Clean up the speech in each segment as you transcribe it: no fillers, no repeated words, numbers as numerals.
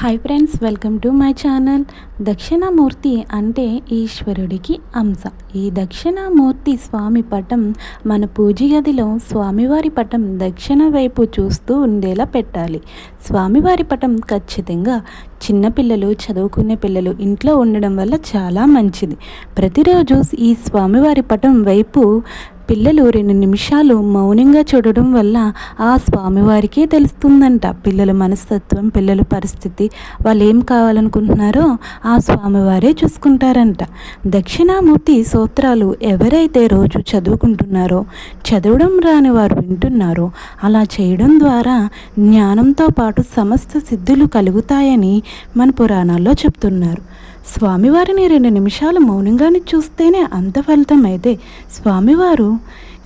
Hi friends, welcome to my channel. Dakshinamurthy అంటే ఈశ్వరుడికి అంశ. ఈ దక్షిణామూర్తి స్వామి పటం మన పూజ గదిలో స్వామివారి పటం దక్షిణ వైపు చూస్తూ ఉండేలా పెట్టాలి. స్వామివారి పటం ఖచ్చితంగా చిన్నపిల్లలు, చదువుకునే పిల్లలు ఇంట్లో ఉండడం వల్ల చాలా మంచిది. ప్రతిరోజు ఈ స్వామివారి పటం వైపు పిల్లలు 2 నిమిషాలు మౌనంగా చూడడం వల్ల ఆ స్వామివారికే తెలుస్తుందంట పిల్లల మనస్తత్వం, పిల్లల పరిస్థితి, వాళ్ళు ఏం కావాలనుకుంటున్నారో ఆ స్వామివారే చూసుకుంటారంట. దక్షిణామూర్తి స్తోత్రాలు ఎవరైతే రోజు చదువుకుంటున్నారో, చదవడం రాని వారు వింటున్నారో, అలా చేయడం ద్వారా జ్ఞానంతో పాటు సమస్త సిద్ధులు కలుగుతాయని మన పురాణాల్లో చెప్తున్నారు. స్వామివారిని 2 నిమిషాలు మౌనంగానే చూస్తేనే అంత ఫలితం అయితే స్వామివారు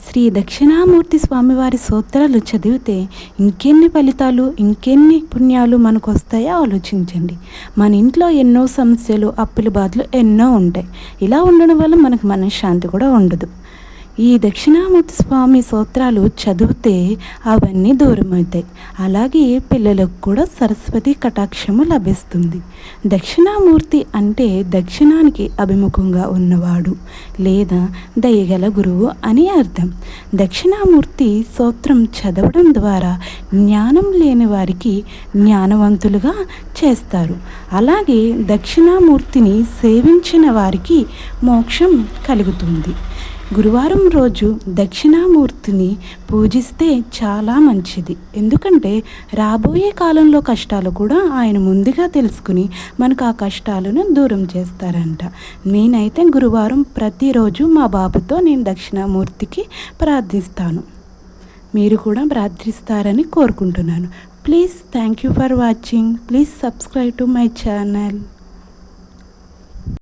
శ్రీ దక్షిణామూర్తి స్వామివారి స్తోత్రాలు చదివితే ఇంకెన్ని ఫలితాలు, ఇంకెన్ని పుణ్యాలు మనకు వస్తాయో ఆలోచించండి. మన ఇంట్లో ఎన్నో సమస్యలు, అప్పుల బాధలు ఎన్నో ఉంటాయి. ఇలా ఉండడం వల్ల మనకు మనశ్శాంతి కూడా ఉండదు. ఈ దక్షిణామూర్తి స్వామి స్తోత్రాలు చదివితే అవన్నీ దూరం అవుతాయి. అలాగే పిల్లలకు కూడా సరస్వతి కటాక్షము లభిస్తుంది. దక్షిణామూర్తి అంటే దక్షిణానికి అభిముఖంగా ఉన్నవాడు లేదా దయగల గురువు అని అర్థం. దక్షిణామూర్తి స్తోత్రం చదవడం ద్వారా జ్ఞానం లేని వారికి జ్ఞానవంతులుగా చేస్తారు. అలాగే దక్షిణామూర్తిని సేవించిన వారికి మోక్షం కలుగుతుంది. గురువారం రోజు దక్షిణామూర్తిని పూజిస్తే చాలా మంచిది. ఎందుకంటే రాబోయే కాలంలో కష్టాలు కూడా ఆయన ముందుగా తెలుసుకుని మనకు ఆ కష్టాలను దూరం చేస్తారంట. నేనైతే గురువారం ప్రతిరోజు మా బాబుతో నేను దక్షిణామూర్తికి ప్రార్థిస్తాను. మీరు కూడా ప్రార్థిస్తారని కోరుకుంటున్నాను. Please, thank you for watching. Please subscribe to my channel.